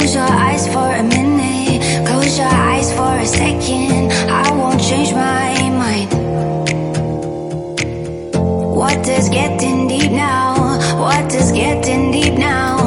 Close your eyes for a minute, close your eyes for a second. I won't change my mind. What is getting deep now? What is getting deep now?